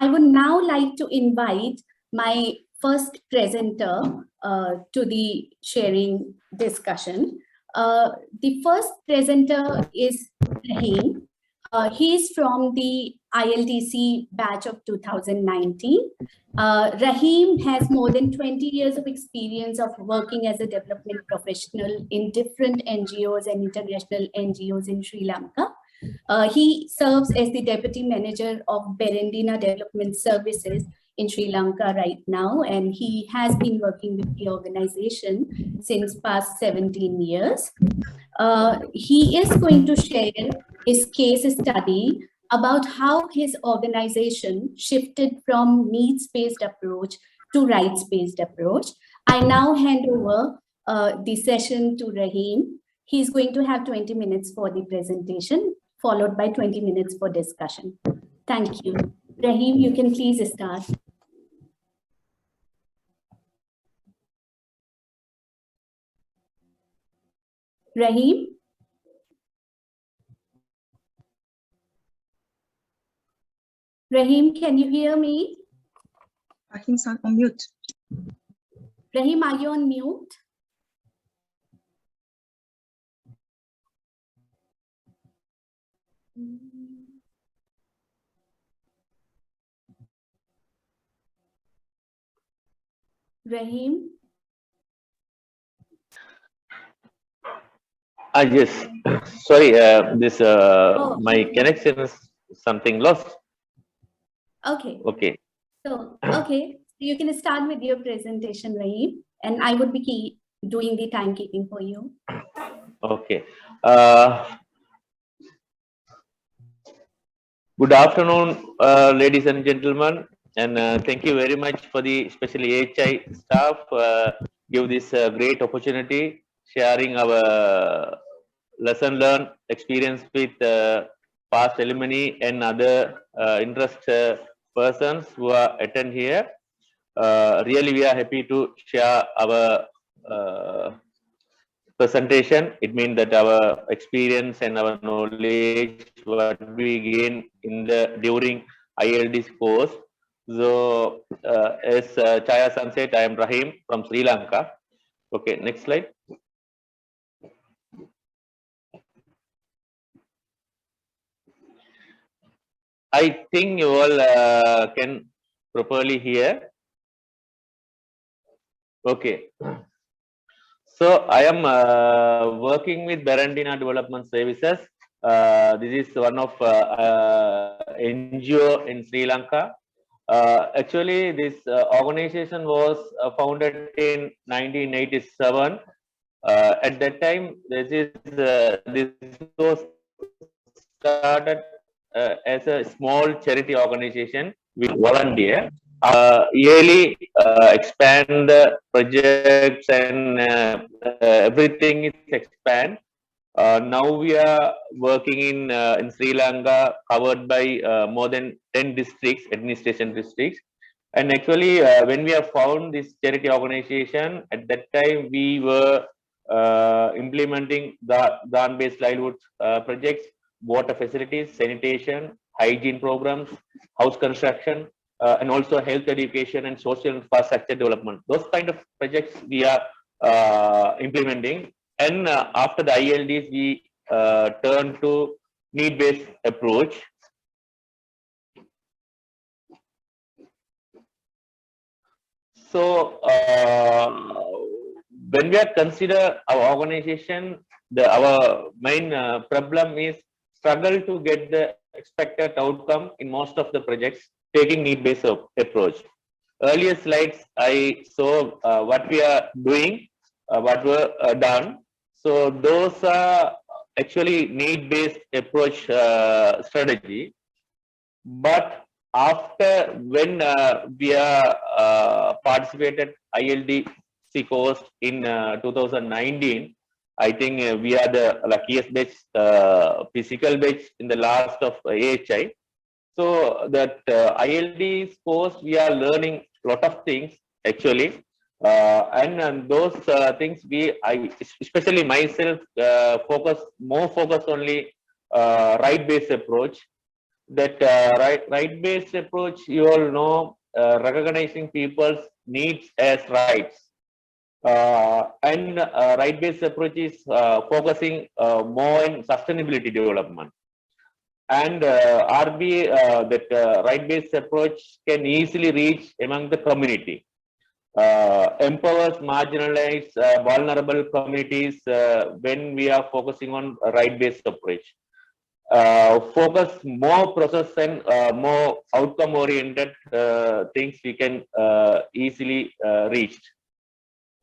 I would now like to invite my first presenter to the sharing discussion. The first presenter is Raheem. He's from the ILDC batch of 2019. Raheem has more than 20 years of experience of working as a development professional in different NGOs and international NGOs in Sri Lanka. He serves as the Deputy Manager of Berendina Development Services in Sri Lanka right now, and he has been working with the organization since past 17 years. He is going to share his case study about how his organization shifted from needs-based approach to rights-based approach. I now hand over the session to Raheem. He's going to have 20 minutes for the presentation, followed by 20 minutes for discussion. Thank you. Raheem, you can please start. Raheem? Raheem, can you hear me? Raheem's on mute. Raheem, are you on mute? Raheem? Yes, sorry, my connection is something lost. Okay. Okay. So, okay, you can start with your presentation, Raheem, and I would be doing the timekeeping for you. Okay. Good afternoon, ladies and gentlemen, and thank you very much for the especially AHI staff give this great opportunity sharing our lesson learned experience with past alumni and other interest persons who are attend here. Really, we are happy to share our presentation. It means that our experience and our knowledge what we gain in the during ILDC course. So, as Chaya-san said, I am Raheem from Sri Lanka. Okay, next slide. I think you all can properly hear. Okay. So I am working with Berendina Development Services. This is one of NGO in Sri Lanka. Actually, this organization was founded in 1987. At that time, this was started as a small charity organization with volunteer. Yearly expand the projects and everything is expand. Now we are working in Sri Lanka, covered by more than 10 districts, administration districts. And actually, when we have found this charity organization, at that time we were implementing the GAN-based livelihood projects, water facilities, sanitation, hygiene programs, house construction, and also health education and social infrastructure development. Those kind of projects we are implementing. And after the ILDs, we turn to need-based approach. So when we are consider our organization, our main problem is struggle to get the expected outcome in most of the projects taking need-based approach. Earlier slides, I saw what we are doing, what were done. So those are actually need-based approach strategy. But after when we are participated ILDC course in 2019, I think we are the luckiest batch, physical batch in the last of AHI. So that ILD course, we are learning a lot of things actually, and those things I especially myself focus only right-based approach. that right-based approach, you all know, recognizing people's needs as rights. And right-based approach is focusing more on sustainability development. And RB, that right-based approach can easily reach among the community. Empowers marginalized, vulnerable communities when we are focusing on a right-based approach. Focus more process and more outcome-oriented things we can easily reach.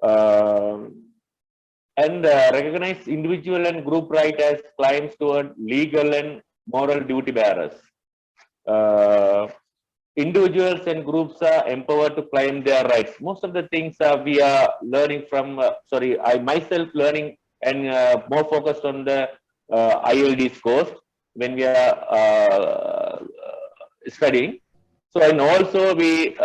And recognize individual and group right as climbs toward legal and moral duty bearers. Individuals and groups are empowered to claim their rights. Most of the things we are learning from, I myself learning and more focused on the ILDC course when we are studying. So, and also we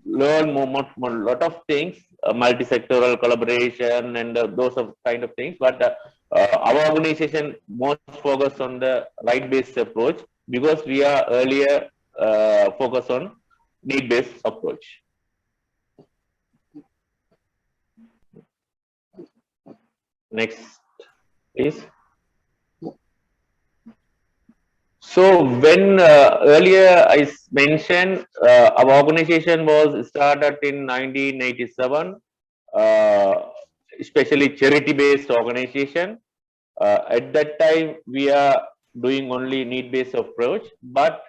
learn lot of things, multi-sectoral collaboration and those of kind of things. But our organization most focused on the right-based approach because we are earlier focus on need-based approach. Next, please. So when earlier I mentioned our organization was started in 1987, especially charity-based organization. At that time, we are doing only need-based approach, but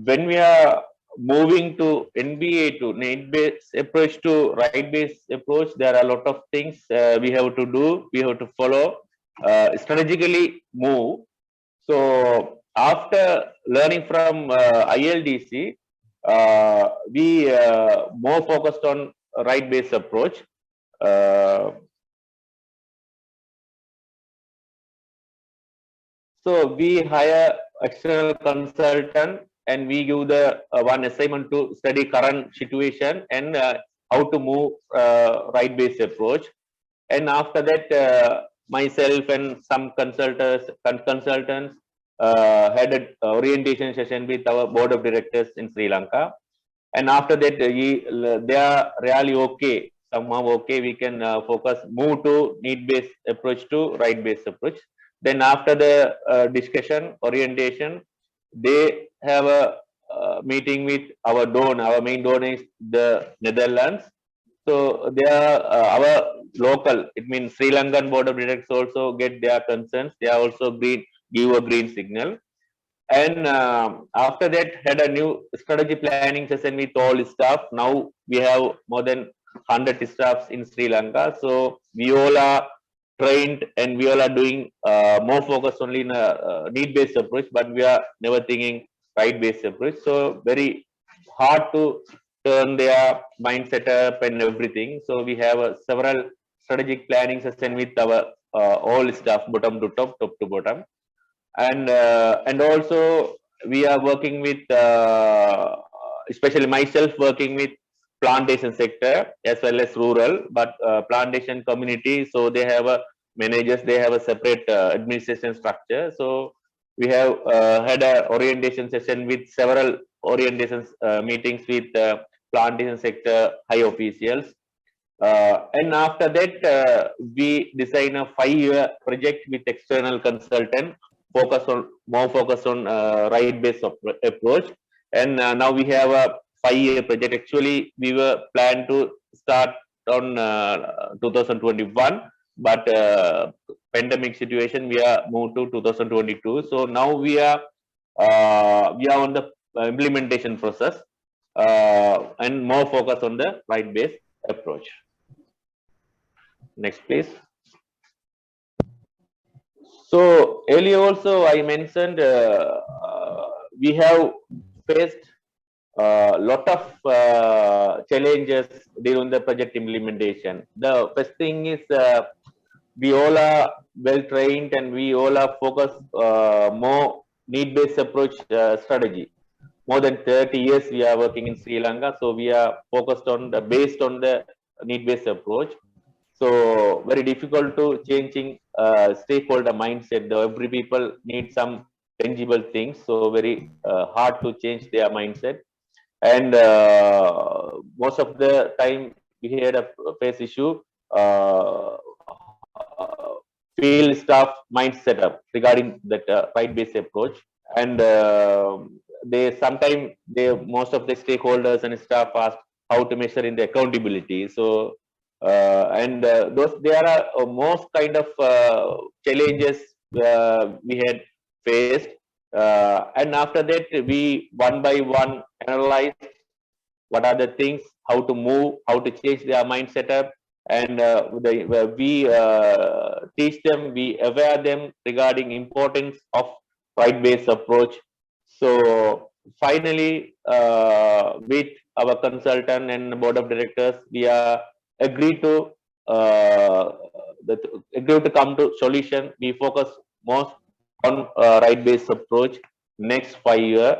when we are moving to NBA to need-based approach to right-based approach, there are a lot of things we have to do, we have to follow, strategically move. So after learning from ILDC, we more focused on right-based approach. So we hire external consultant and we give the one assignment to study current situation and how to move right-based approach. And after that, myself and some consultants had an orientation session with our board of directors in Sri Lanka. And after that, they are really okay, somehow okay, we can move to need-based approach to right-based approach. Then after the discussion, orientation, they have a meeting with our donor. Our main donor is the Netherlands. So they are our local, it means Sri Lankan board of directors also get their concerns. They are also give a green signal. And after that, had a new strategy planning session with all staff. Now we have more than 100 staffs in Sri Lanka. So we all are trained and we all are doing more focus only in a need-based approach, but we are never thinking right-based approach. So very hard to turn their mindset up and everything. So we have several strategic planning session with our all staff, bottom to top, top to bottom. And also we are working with especially myself working with plantation sector as well as rural, but plantation community, so they have a managers, they have a separate administration structure. So we have had a orientation session with several orientation meetings with plantation sector high officials. And after that, we design a 5-year project with external consultant, more focus on right-based approach. And now we have a 5-year project. Actually, we were planned to start on 2021, but pandemic situation, we are moved to 2022. So now we are on the implementation process and more focus on the right-based approach. Next, please. So earlier also I mentioned we have faced a lot of challenges during the project implementation. The first thing is we all are well trained and we all are focused more need-based approach strategy. More than 30 years we are working in Sri Lanka, so we are focused on based on the need-based approach. So very difficult to changing stakeholder mindset. Every people need some tangible things, so very hard to change their mindset. And most of the time we had a face issue, uh, field staff mind setup regarding that right-based approach. And they sometimes most of the stakeholders and staff ask how to measure in the accountability. So and those there are most kind of challenges we had faced, and after that we one by one analyze what are the things, how to move, how to change their mind setup, and we teach them, we aware them regarding importance of right-based approach. So finally, with our consultant and board of directors, we are agreed to uh, agreed to come to solution. We focus most on right-based approach next 5-year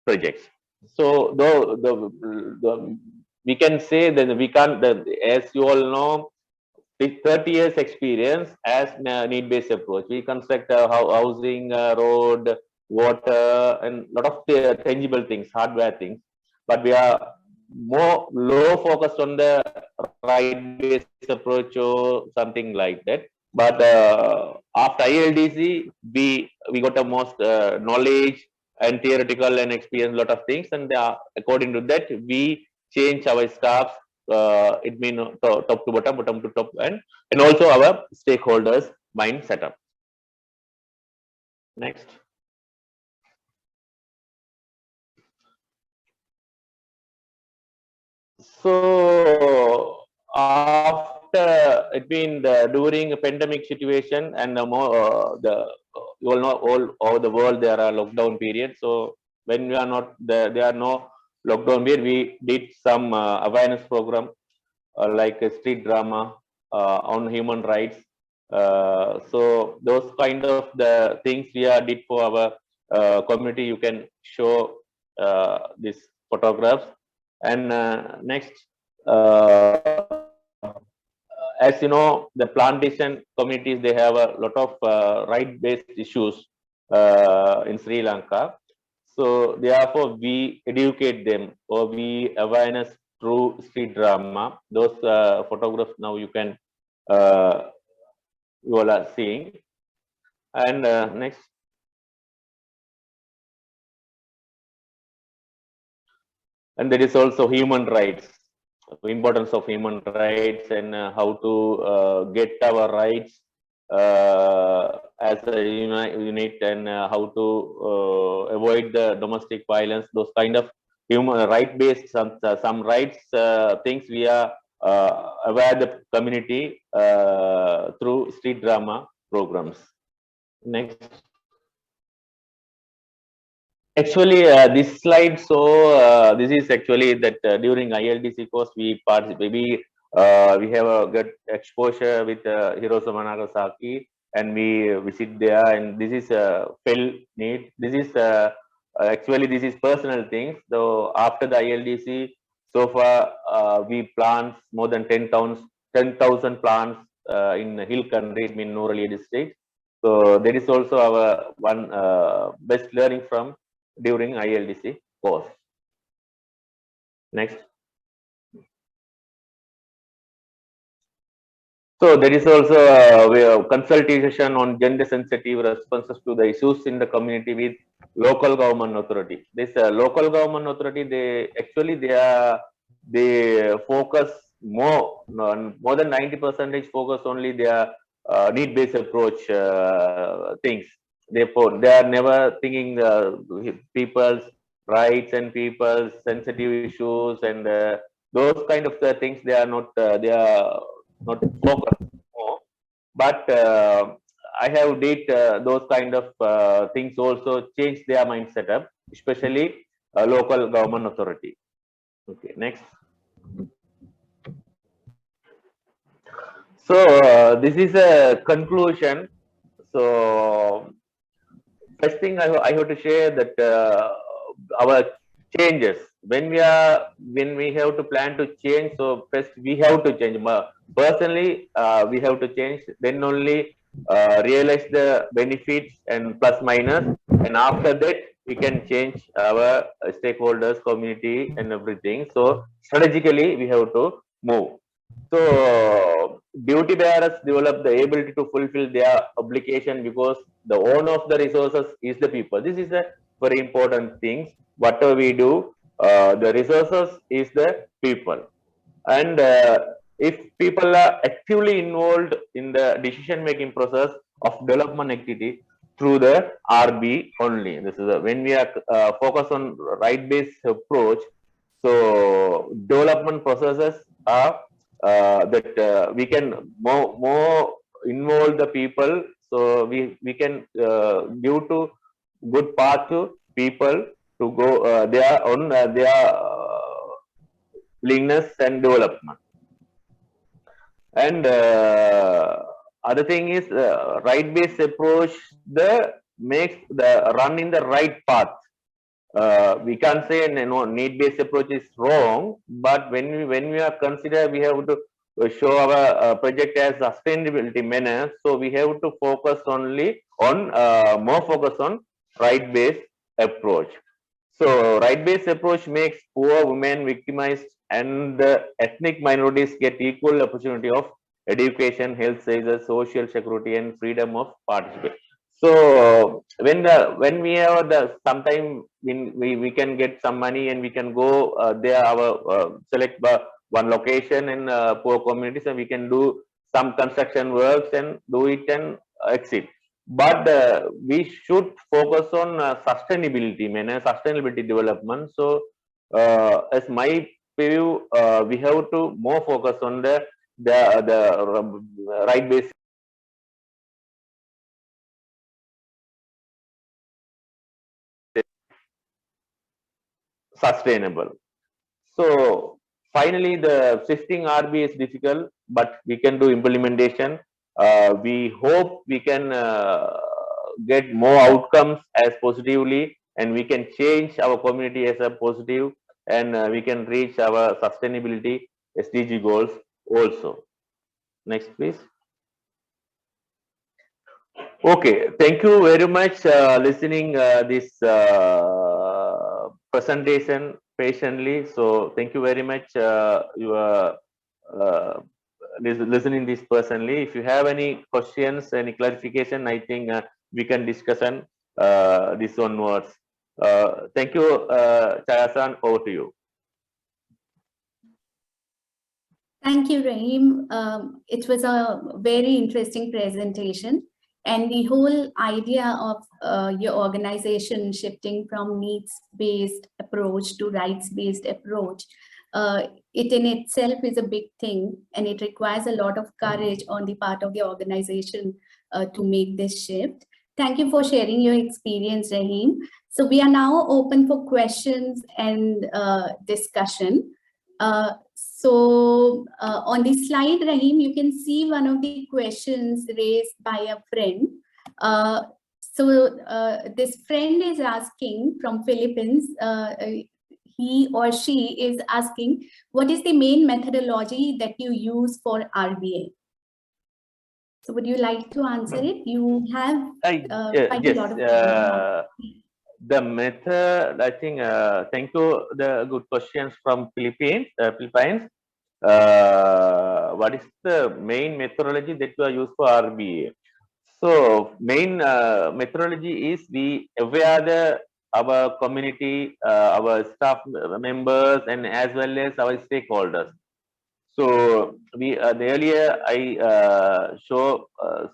projects. So though we can say that we can't, as you all know, with 30 years experience as need-based approach, we construct housing, road, water, and lot of tangible things, hardware things. But we are more low focused on the right-based approach or something like that. But after ILDC, we got the most knowledge and theoretical and experience lot of things, and according to that, we change our staffs. It means top to bottom, bottom to top, and also our stakeholders mind setup. Next. So after it been during a pandemic situation and you all know all over the world there are lockdown periods. So when we are not there are no lockdown period, we did some awareness program like a street drama on human rights. So those kind of the things we did for our community. You can show these photographs. And next, as you know, the plantation communities, they have a lot of right-based issues in Sri Lanka. So therefore, we educate them or we awareness through street drama. Those photographs now you can you all are seeing. And next. And there is also human rights, importance of human rights, and how to get our rights as a unit, and how to avoid the domestic violence. Those kind of human right based some rights things we are aware the community through street drama programs. Next. Actually, this slide, so this is actually that during ILDC course we participate, we have a good exposure with Hiroshima Nagasaki, and we visit there, and this is felt need. This is actually this is personal things. So after the ILDC, so far we plant more than 10,000 plants in hill country, it means Noralia district. So that is also our one best learning from during ILDC course. Next. So there is also a consultation on gender sensitive responses to the issues in the community with local government authority. This local government authority, they focus more than 90% focus only their need-based approach things. Therefore, they are never thinking people's rights and people's sensitive issues, and those kind of things. They are not focused more. But I have did those kind of things also change their mind setup, especially local government authority. Okay, next. So this is a conclusion. So first thing I have to share that our changes when we have to plan to change. So first we have to change. Personally, we have to change. Then only realize the benefits and plus minus, and after that we can change our stakeholders, community, and everything. So strategically we have to move. So duty bearers develop the ability to fulfill their obligation because the owner of the resources is the people. This is a very important thing. Whatever we do, the resources is the people. And if people are actively involved in the decision making process of development activity through the RB only. This is when we are focused on right based approach. So development processes are that we can more involve the people. So we can give to good path to people to go their own their willingness and development. And other thing is right based approach the makes the run in the right path. We can't say need based approach is wrong, but when we are consider we have to show our project as sustainability manner, so we have to focus only on more focus on right based approach. So right based approach makes poor women victimized and the ethnic minorities get equal opportunity of education, health services, social security, and freedom of participation. So when we have the sometime we can get some money and we can go there our select one location in poor communities and we can do some construction works and do it and exit. But we should focus on sustainability, sustainability development. So as my view, we have to more focus on the right base sustainable. So finally, the shifting RB is difficult, but we can do implementation. We hope we can get more outcomes as positively, and we can change our community as a positive, and we can reach our sustainability SDG goals also. Next, please. Okay, thank you very much listening this presentation patiently. So thank you very much you are listening this personally. If you have any questions, any clarification, I think we can discuss on this onwards. Thank you, Chaya-san, over to you. Thank you, Raheem. It was a very interesting presentation. And the whole idea of your organization shifting from needs-based approach to rights-based approach, it in itself is a big thing, and it requires a lot of courage on the part of the organization to make this shift. Thank you for sharing your experience, Raheem. So we are now open for questions and discussion. So on the slide, Raheem, you can see one of the questions raised by a friend. This friend is asking from Philippines, he or she is asking, what is the main methodology that you use for RBA? So would you like to answer it? You have quite a lot of time. The method, I think, thank you, the good questions from Philippines. What is the main methodology that you are used for RBA? So main methodology is we aware our community, our staff members, and as well as our stakeholders. So we earlier I show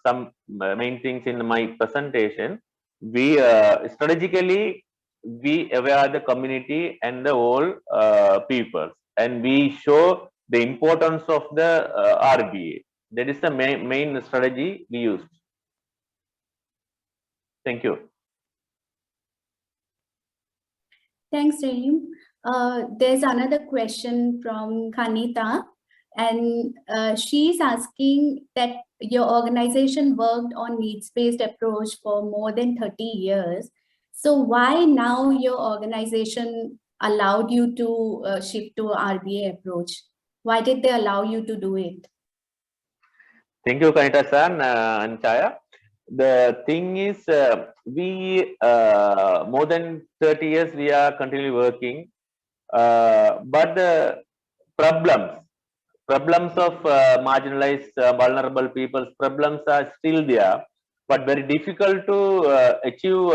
some main things in my presentation. We strategically we aware the community and the whole people, and we show the importance of the RBA. That is the main strategy we used. Thank you. Thanks, Raheem. There's another question from Kanita, and she's asking that your organization worked on needs-based approach for more than 30 years. So why now your organization allowed you to shift to RBA approach? Why did they allow you to do it? Thank you, Kanita-san and Chaya. the thing is, we more than 30 years we are continually working, but the problems of marginalized, vulnerable people's problems are still there, but very difficult to achieve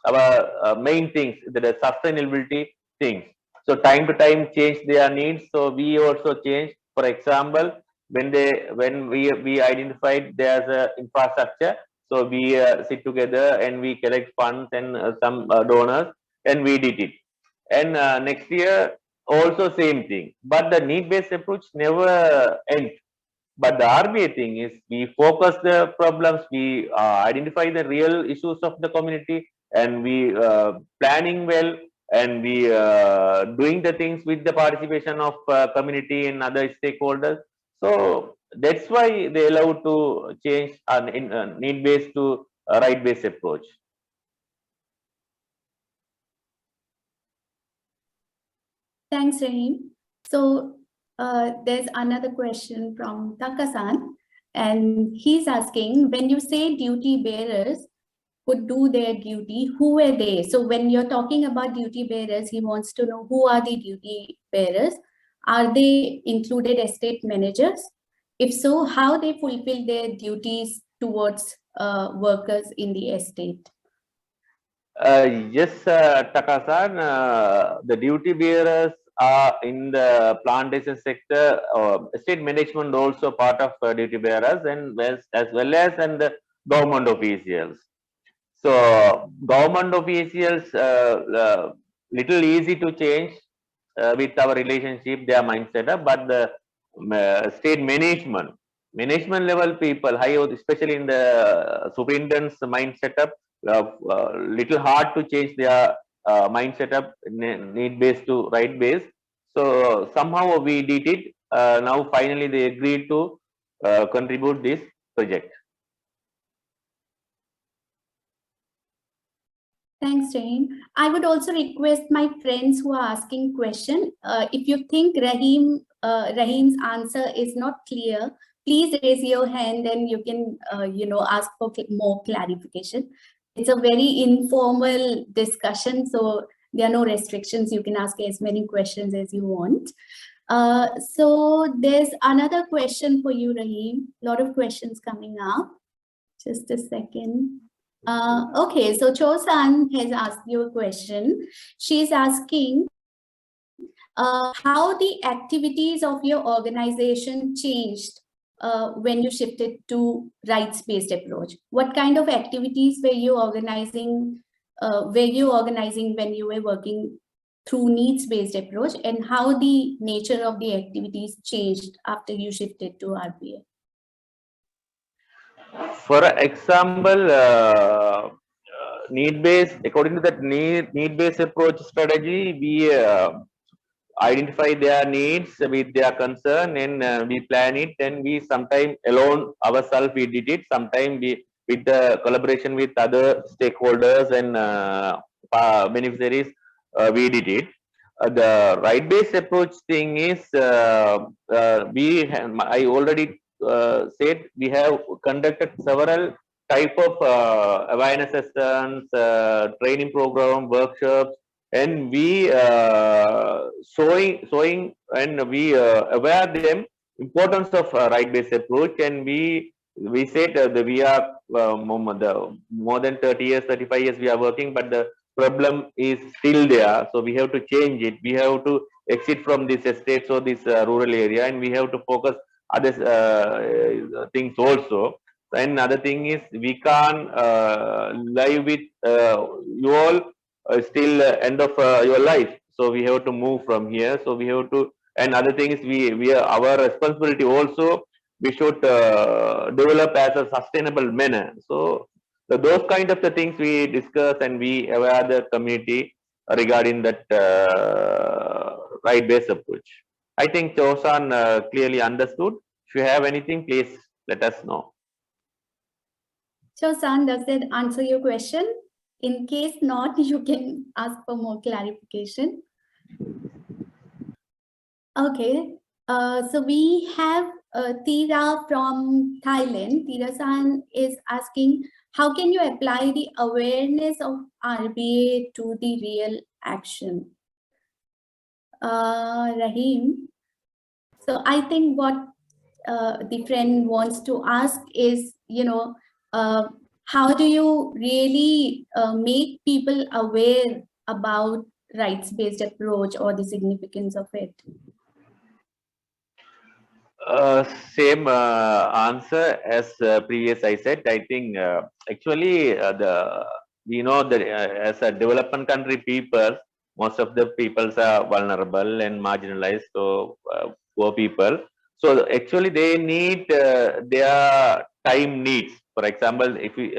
our main things, the sustainability things. So time to time change their needs. So we also change. For example, when we identified there's a infrastructure, so we sit together and we collect funds and some donors, and we did it. And next year also same thing. But the need-based approach never ends. But the RBA thing is we focus the problems, we identify the real issues of the community, and we planning well, and we doing the things with the participation of community and other stakeholders. So that's why they allow to change need-based to right-based approach. Thanks, Raheem. So there's another question from Takasan, and he's asking, when you say duty bearers would do their duty, who were they? So when you're talking about duty bearers, he wants to know who are the duty bearers? Are they included estate managers? If so, how they fulfill their duties towards workers in the estate? Yes, Takasan, the duty bearers are in the plantation sector. Estate management also part of duty bearers, and as well as and the government officials. So government officials, little easy to change with our relationship, their mindset, but the state management level people, high, especially in the superintendent's mind setup, little hard to change their mind setup, need based to right base. So somehow we did it. Now finally they agreed to contribute this project. Thanks, Raheem. I would also request my friends who are asking question, if you think Raheem's answer is not clear, please raise your hand and you can, ask for more clarification. It's a very informal discussion, so there are no restrictions. You can ask as many questions as you want. So there's another question for you, Raheem. A lot of questions coming up. Just a second. Okay, so Cho-san has asked you a question. She's asking how the activities of your organization changed when you shifted to rights-based approach. What kind of activities were you organizing? When you were working through needs-based approach, and how the nature of the activities changed after you shifted to RBA? For example, need-based, according to that need-based approach strategy, we identify their needs with their concern, and we plan it, and we sometimes alone ourselves we did it, sometimes we with the collaboration with other stakeholders and beneficiaries we did it. The right-based approach thing is I already said we have conducted several type of awareness sessions, training program, workshops, and we showing and we aware them importance of right-based approach, and we said that we are more than 30 years, 35 years we are working, but the problem is still there. So we have to change it. We have to exit from this estates or this rural area, and we have to focus other things also. And another thing is we can't live with you all still end of your life. So we have to move from here. So we have to, and other thing is we are our responsibility also. We should develop as a sustainable manner. So those kind of the things we discuss, and we aware the community regarding that right-based approach. I think Chosan clearly understood. If you have anything, please let us know. Cho-san, does that answer your question? In case not, you can ask for more clarification. Okay, so we have Tira from Thailand, Tira-san is asking, how can you apply the awareness of RBA to the real action? Raheem, so I think what the friend wants to ask is, how do you really make people aware about rights-based approach or the significance of it? Same answer as previous I said. I think actually we know that as a development country people, most of the peoples are vulnerable and marginalized, so poor people. So actually they need their time needs. For example, if we,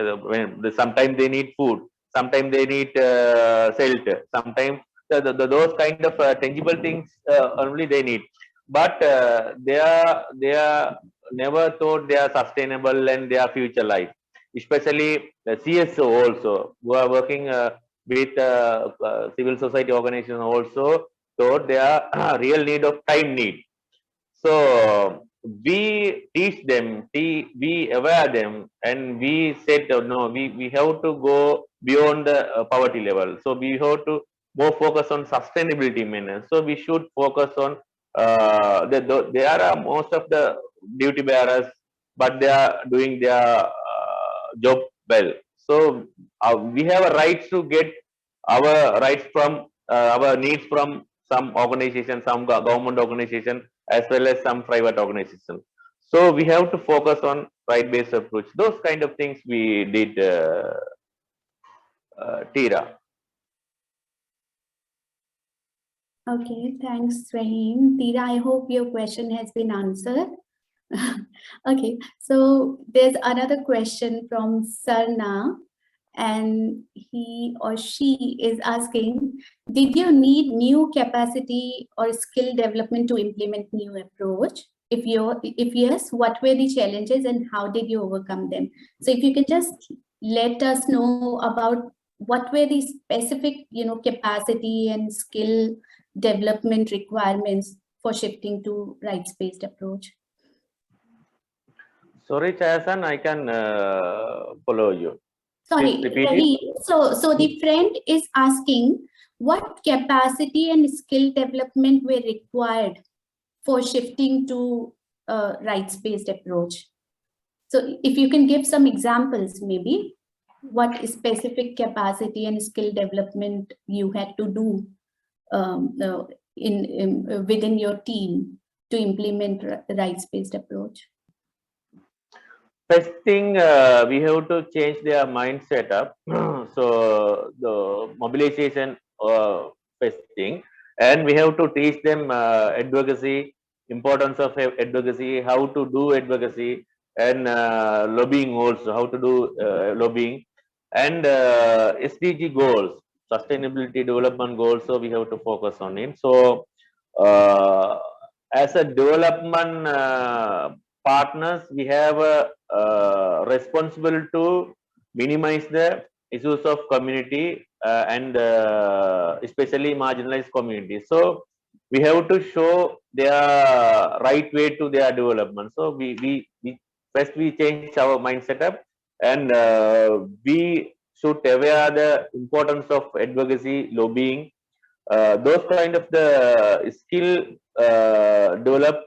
sometimes they need food, sometimes they need shelter, sometimes those kind of tangible things only they need. But they are never thought they are sustainable and their future life, especially the CSO also who are working with civil society organization also thought their real need of time need. So we teach them, we aware them, and we said no, we have to go beyond the poverty level. So we have to more focus on sustainability manner. So we should focus on they are most of the duty bearers, but they are doing their job well. So we have a right to get our rights from our needs from some organization, some government organization, as well as some private organization. So we have to focus on right-based approach. Those kind of things we did, Tira. Okay, thanks, Raheem. Tira, I hope your question has been answered. Okay, so there's another question from Sarna, and he or she is asking, did you need new capacity or skill development to implement new approach? If yes, what were the challenges and how did you overcome them? So if you can just let us know about what were the specific, capacity and skill development requirements for shifting to rights-based approach. Sorry, Chayasan, I can follow you. Sorry, Raheem. So the friend is asking what capacity and skill development were required for shifting to a rights-based approach. So if you can give some examples, maybe what specific capacity and skill development you had to do within your team to implement rights-based approach. First thing, we have to change their mindset up. So the mobilization first thing, and we have to teach them advocacy, importance of advocacy, how to do advocacy, and lobbying also, how to do lobbying, and SDG goals, sustainability development goals. So we have to focus on it. So as a development partners, we have a responsible to minimize the issues of community and especially marginalized communities. So we have to show their right way to their development. So we first we change our mindset up, and we should aware the importance of advocacy, lobbying, those kind of the skill develop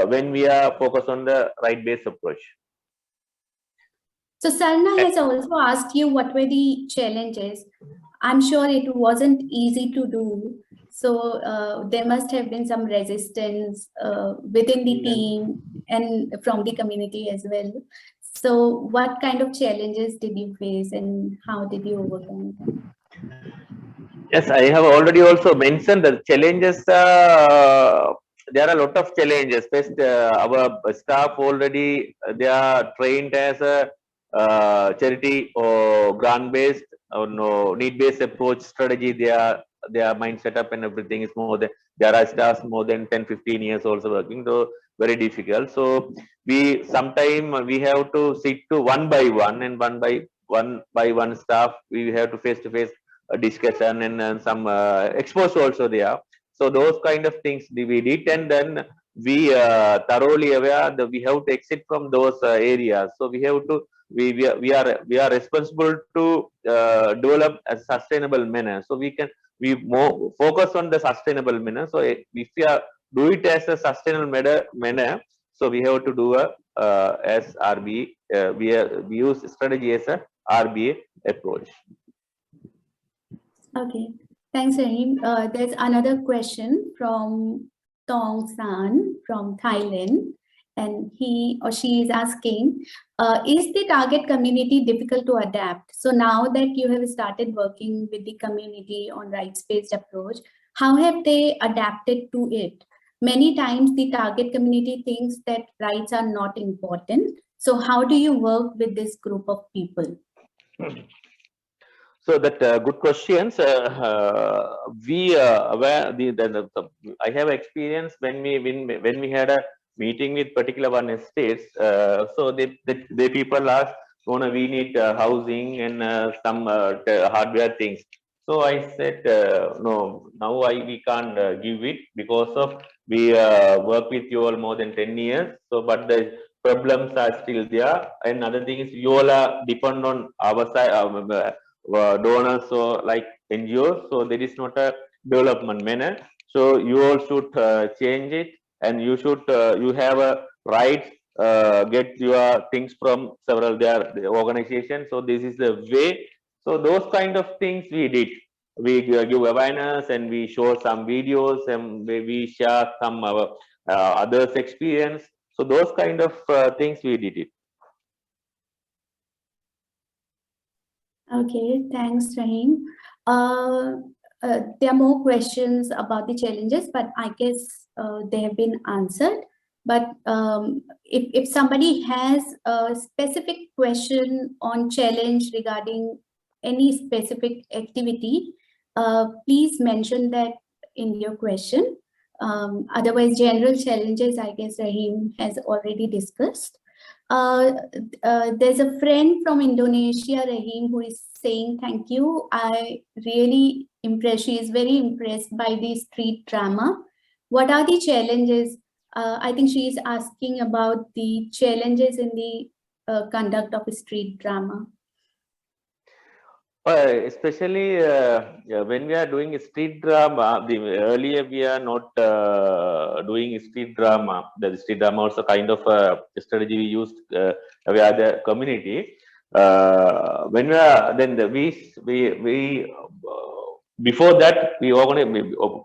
when we are focused on the right-based approach. So Sarna has also asked you what were the challenges. I'm sure it wasn't easy to do. So there must have been some resistance within the team and from the community as well. So what kind of challenges did you face and how did you overcome them? Yes, I have already also mentioned the challenges. There are a lot of challenges. First, our staff already they are trained as a charity or grant-based or no need-based approach strategy. Their mind setup and everything is more than, there are staffs more than 10-15 years also working, so very difficult. So we sometime we have to sit to one by one, and one by one staff we have to face a discussion, and some exposure also there. So those kind of things we did, and then we thoroughly aware that we have to exit from those areas. So we have to we are responsible to develop a sustainable manner. So we more focus on the sustainable manner. So if we are do it as a sustainable manner, so we have to do a as RB. We use strategy as a RBA approach. Okay, thanks, Raheem. There's another question from Tong San from Thailand, and he or she is asking, is the target community difficult to adapt? So now that you have started working with the community on rights-based approach, how have they adapted to it? Many times the target community thinks that rights are not important. So how do you work with this group of people? So that good questions. We aware I have experience when we had a meeting with particular one estates. So the people asked, "Oh, no, we need housing and some hardware things." So I said, "No, now we can't give it because of we work with you all more than 10 years. So, but the problems are still there. And other thing is, you all are depend on our side." Donors or like NGOs, so there is not a development manner. So you all should change it, and you should you have a right get your things from several their organizations. So this is the way. So those kind of things we did. We give awareness and we show some videos and we share some others' experience. So those kind of things we did it. Okay, thanks, Raheem. There are more questions about the challenges, but I guess they have been answered. But if somebody has a specific question on challenge regarding any specific activity, please mention that in your question. Otherwise, general challenges, I guess Raheem has already discussed. There's a friend from Indonesia, Raheem, who is saying thank you. I really impressed. She is very impressed by the street drama. What are the challenges? I think she is asking about the challenges in the conduct of street drama. Especially when we are doing street drama, earlier we are not doing street drama. The street drama also kind of strategy we used we are the community. When we are then we before that we organize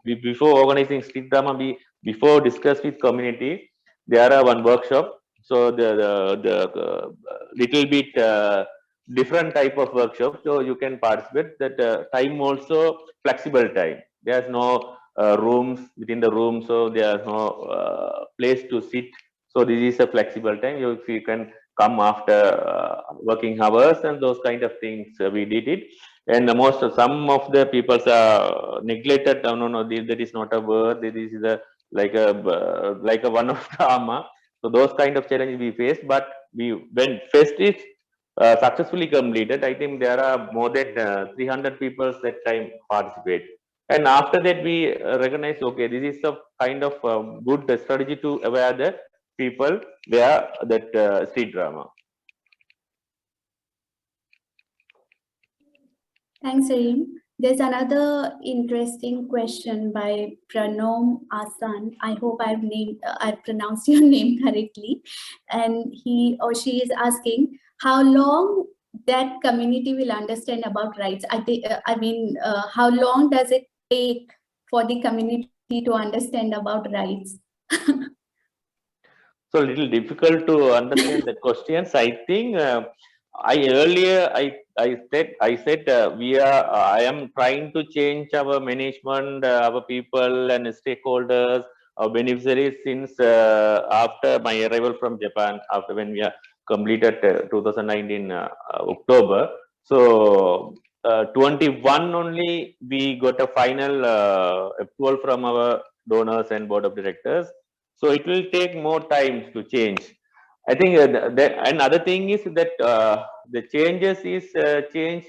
before organizing street drama before discuss with community. There are one workshop. So the little bit. Different type of workshop, so you can participate. That time also flexible time. There's no rooms within the room, so there's no place to sit. So this is a flexible time. You can come after working hours and those kind of things. We did it, and some of the people are neglected. No, that is not a word. This is a like a one of drama. So those kind of challenges we faced, but when faced it successfully completed. I think there are more than 300 people that time participate. And after that, we recognize, okay, this is a kind of good strategy to aware the people where that street drama. Thanks, Raheem. There's another interesting question by Pranom Asan. I hope I've pronounced your name correctly. And he or she is asking how long that community will understand about rights. How long does it take for the community to understand about rights? So a little difficult to understand the questions. I think I said I am trying to change our management, our people and stakeholders, our beneficiaries since after my arrival from Japan, after when we are completed 2019 October. So 21 only we got a final approval from our donors and board of directors. So it will take more time to change. I think another thing is that the changes is change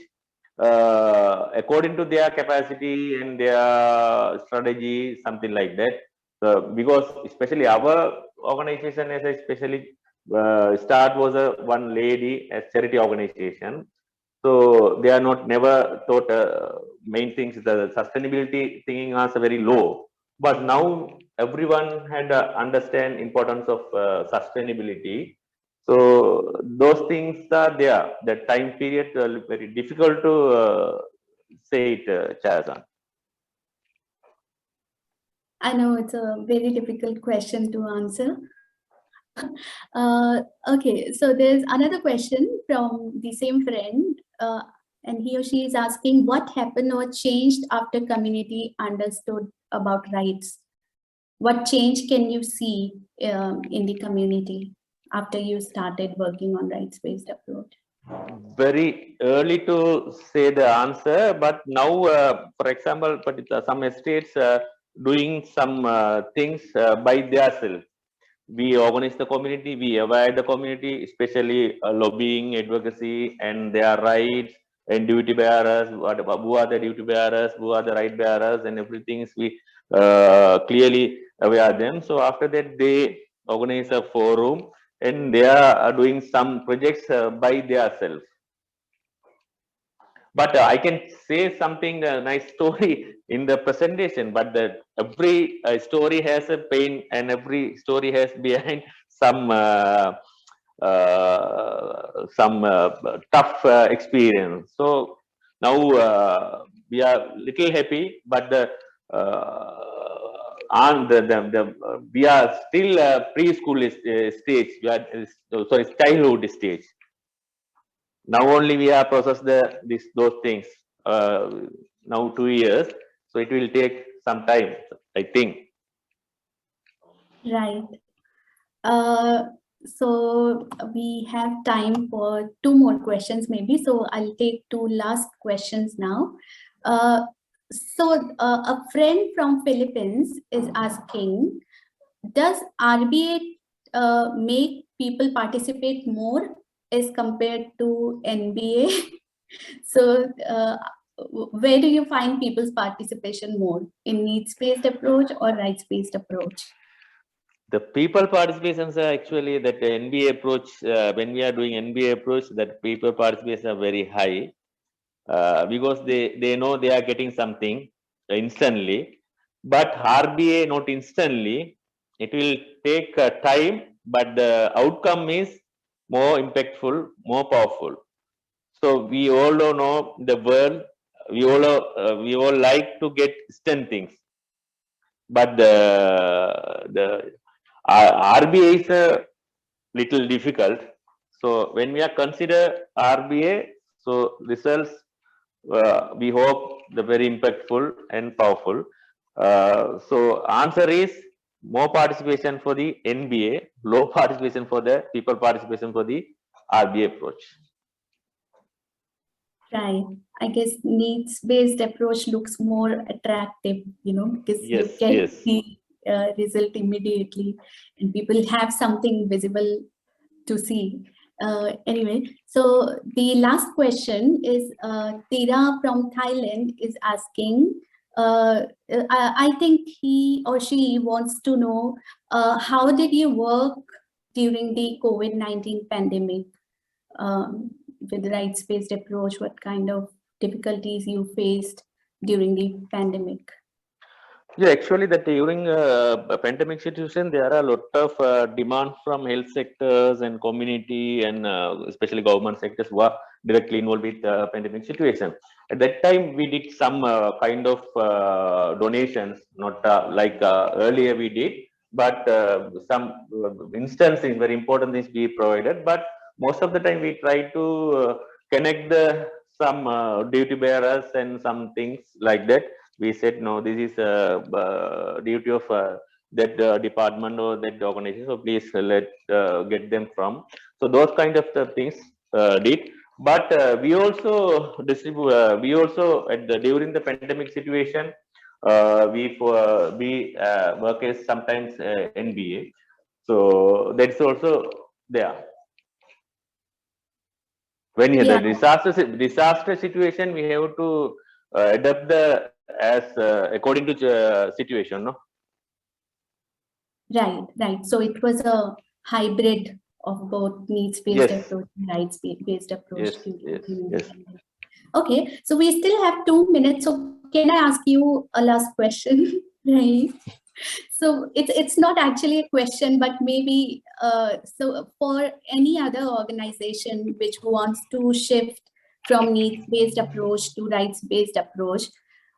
according to their capacity and their strategy, something like that. Because especially our organization as a especially start was a one lady as charity organization. So they are not never thought main things, the sustainability thinking is very low. But now everyone had understand importance of sustainability. So those things are there. The time period very difficult to say it, Chazan. I know it's a very difficult question to answer. Okay, so there's another question from the same friend, and he or she is asking what happened or changed after community understood about rights. What change can you see in the community after you started working on rights-based approach? Very early to say the answer, but now, for example, but some estates doing some things by themselves. We organize the community, we aware the community, especially lobbying, advocacy, and their rights and duty bearers. Who are the duty bearers? Who are the right bearers? And everything is we clearly aware them. So after that, they organize a forum, and they are doing some projects by themselves. But I can say something nice story in the presentation. But every story has a pain, and every story has behind some tough experience. So now we are little happy, but we are still preschool stage. We are sorry, childhood stage. Now only we have processed those things. Now 2 years, so it will take some time, I think. Right. So we have time for 2 more questions maybe. So I'll take 2 last questions now. A friend from Philippines is asking, does RBA make people participate more as compared to NBA? So where do you find people's participation more, in needs-based approach or rights-based approach? The people participations are actually that NBA approach. When we are doing NBA approach, that people participation are very high because they know they are getting something instantly. But RBA not instantly. It will take time, but the outcome is more impactful, more powerful. So we all know the world. We all like to get instant things, but the RBA is a little difficult. So when we are consider RBA, so results we hope the very impactful and powerful. So answer is more participation for the NBA, low participation for the people participation for the RBA approach. Right. I guess needs-based approach looks more attractive, because you get the result immediately and people have something visible to see. Anyway, so the last question is Tira from Thailand is asking, I think he or she wants to know, how did you work during the COVID-19 pandemic? With the rights-based approach, what kind of difficulties you faced during the pandemic? Yeah, actually, that during a pandemic situation, there are a lot of demand from health sectors and community, and especially government sectors who are directly involved with the pandemic situation. At that time, we did some kind of donations, not like earlier we did, but some instances, very important things we provided. But most of the time, we try to connect some duty bearers and some things like that. We said, no, this is a duty of that department or that organization, so please get them from. So those kind of things did. But we also distribute. We also during the pandemic situation, we work as sometimes NBA. So that's also there. When you have the disaster situation, we have to adapt as according to situation, no? Right. So it was a hybrid of both needs-based Yes. approach and rights-based approach. Yes. Okay, so we still have 2 minutes. So can I ask you a last question? Right. So it's not actually a question, but maybe so for any other organization which wants to shift from needs-based approach to rights-based approach,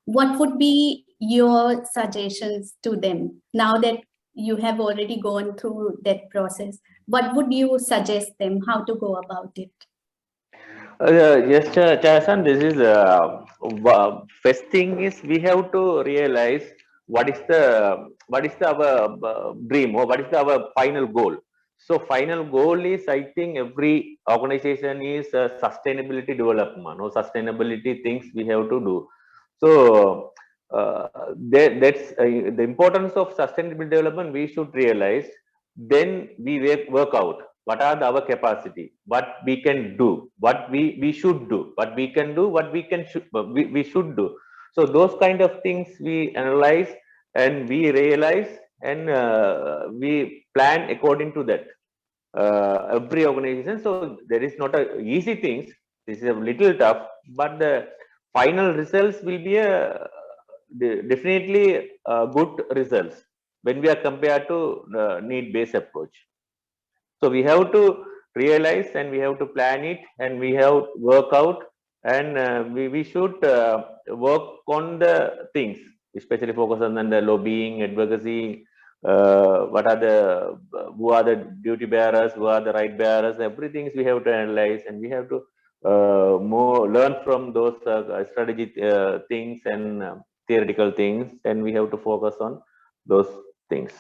what would be your suggestions to them now that you have already gone through that process? What would you suggest them how to go about it? Yes, Chasan, this is first thing is we have to realize what is the our dream, or what is our final goal. So final goal is, I think every organization is sustainability development or sustainability things we have to do. So that's the importance of sustainable development we should realize. Then we work out what are our capacity, what we can do, what we should do, what we can do, what we should do. So those kind of things we analyze and we realize, and we plan according to that. Every organization, so there is not a easy things. This is a little tough, but the final results will be a definitely good results when we are compared to need-based approach. So we have to realize, and we have to plan it, and we have work out, and we should work on the things, especially focus on the lobbying, advocacy, what are the who are the duty bearers, who are the right bearers, everything we have to analyze, and we have to more learn from those strategy things and theoretical things, and we have to focus on those things.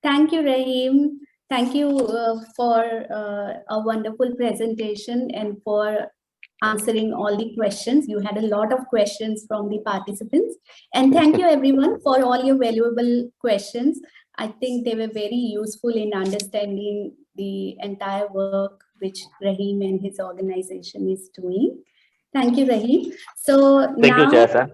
Thank you, Raheem. Thank you for a wonderful presentation and for answering all the questions. You had a lot of questions from the participants. And thank you, everyone, for all your valuable questions. I think they were very useful in understanding the entire work which Raheem and his organization is doing. Thank you, Raheem. So Thank now, you, Chasa.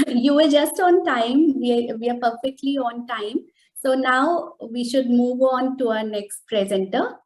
you were just on time. We are perfectly on time. So now we should move on to our next presenter.